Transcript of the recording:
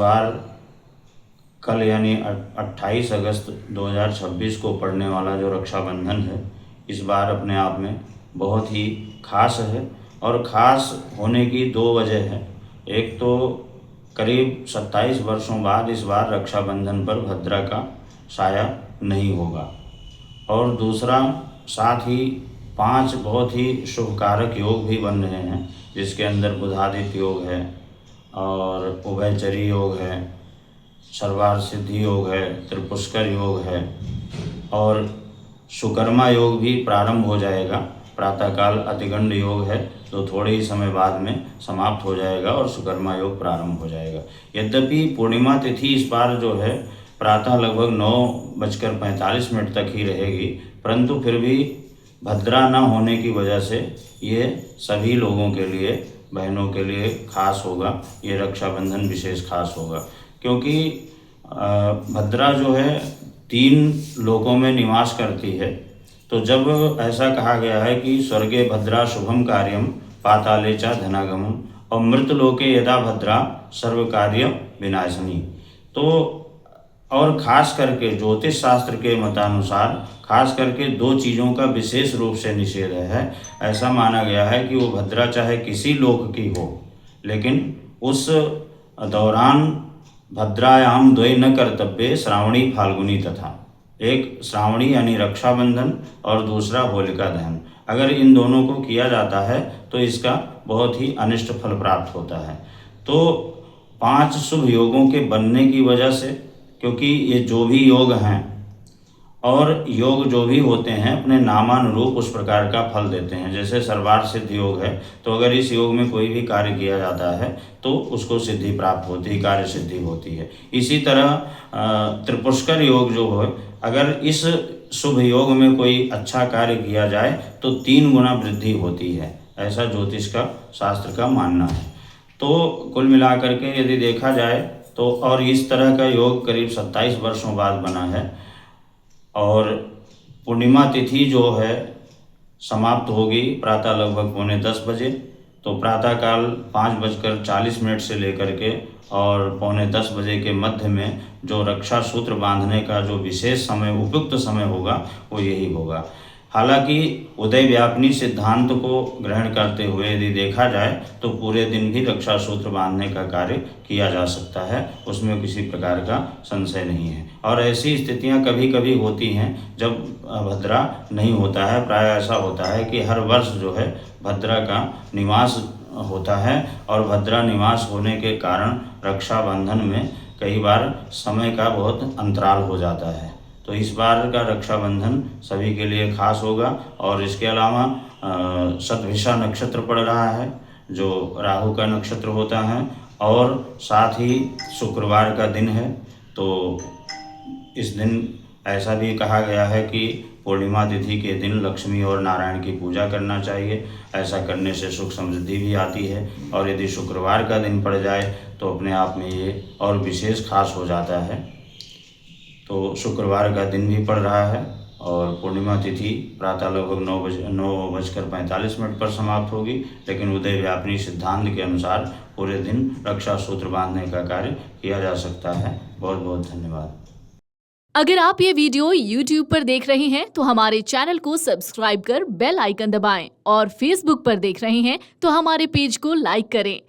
बार कल यानी 28 अगस्त 2026 को पड़ने वाला जो रक्षाबंधन है, इस बार अपने आप में बहुत ही खास है। और ख़ास होने की दो वजह है। एक तो करीब 27 वर्षों बाद इस बार रक्षाबंधन पर भद्रा का साया नहीं होगा, और दूसरा साथ ही 5 बहुत ही शुभकारक योग भी बन रहे हैं, जिसके अंदर बुधादित्य योग है और उभयचरी योग है, सर्वार्थ सिद्धि योग है, त्रिपुष्कर योग है, और सुकर्मा योग भी प्रारंभ हो जाएगा। प्रातःकाल अतिगंड योग है तो थोड़े ही समय बाद में समाप्त हो जाएगा और सुकर्मा योग प्रारंभ हो जाएगा। यद्यपि पूर्णिमा तिथि इस बार जो है प्रातः लगभग 9:45 तक ही रहेगी, परंतु फिर भी भद्रा न होने की वजह से ये सभी लोगों के लिए, बहनों के लिए खास होगा। ये रक्षाबंधन विशेष खास होगा, क्योंकि भद्रा जो है 3 लोकों में निवास करती है। तो जब ऐसा कहा गया है कि स्वर्गे भद्रा शुभम कार्यम पाताले च धनागमम और मृतलोके यदा भद्रा सर्व कार्य विनाशिनी, तो और खास करके ज्योतिष शास्त्र के मतानुसार खास करके 2 चीज़ों का विशेष रूप से निषेध है। ऐसा माना गया है कि वो भद्रा चाहे किसी लोक की हो, लेकिन उस दौरान भद्रायाम द्वय न कर्तव्य श्रावणी फाल्गुनी तथा, एक श्रावणी यानी रक्षाबंधन और दूसरा होलिका दहन। अगर इन दोनों को किया जाता है तो इसका बहुत ही अनिष्ट फल प्राप्त होता है। तो 5 शुभ योगों के बनने की वजह से, क्योंकि ये जो भी योग हैं और योग जो भी होते हैं अपने नामानुरूप उस प्रकार का फल देते हैं। जैसे सर्वार्थ सिद्धि योग है, तो अगर इस योग में कोई भी कार्य किया जाता है तो उसको सिद्धि प्राप्त होती है, कार्य सिद्धि होती है। इसी तरह त्रिपुष्कर योग जो है, अगर इस शुभ योग में कोई अच्छा कार्य किया जाए तो 3 गुना वृद्धि होती है, ऐसा ज्योतिष का शास्त्र का मानना है। तो कुल मिलाकर के यदि देखा जाए तो, और इस तरह का योग करीब 27 वर्षों बाद बना है, और पूर्णिमा तिथि जो है समाप्त होगी प्रातः लगभग 9:45 बजे। तो प्रातःकाल 5:40 से लेकर के और 9:45 बजे के मध्य में जो रक्षा सूत्र बांधने का जो विशेष समय, उपयुक्त समय होगा, वो यही होगा। हालांकि उदय व्यापिनी सिद्धांत को ग्रहण करते हुए यदि देखा जाए तो पूरे दिन भी रक्षा सूत्र बांधने का कार्य किया जा सकता है, उसमें किसी प्रकार का संशय नहीं है। और ऐसी स्थितियां कभी कभी होती हैं जब भद्रा नहीं होता है। प्राय ऐसा होता है कि हर वर्ष जो है भद्रा का निवास होता है, और भद्रा निवास होने के कारण रक्षाबंधन में कई बार समय का बहुत अंतराल हो जाता है। तो इस बार का रक्षाबंधन सभी के लिए खास होगा। और इसके अलावा शतभिषा नक्षत्र पड़ रहा है, जो राहु का नक्षत्र होता है, और साथ ही शुक्रवार का दिन है। तो इस दिन ऐसा भी कहा गया है कि पूर्णिमा तिथि के दिन लक्ष्मी और नारायण की पूजा करना चाहिए। ऐसा करने से सुख समृद्धि भी आती है, और यदि शुक्रवार का दिन पड़ जाए तो अपने आप में ये और विशेष खास हो जाता है। तो शुक्रवार का दिन भी पड़ रहा है, और पूर्णिमा तिथि प्रातः लगभग 9:45 पर समाप्त होगी, लेकिन उदय व्यापिनी सिद्धांत के अनुसार पूरे दिन रक्षा सूत्र बांधने का कार्य किया जा सकता है। बहुत बहुत धन्यवाद। अगर आप ये वीडियो YouTube पर देख रहे हैं तो हमारे चैनल को सब्सक्राइब कर बेल आइकन दबाएं, और Facebook पर देख रहे हैं तो हमारे पेज को लाइक करें।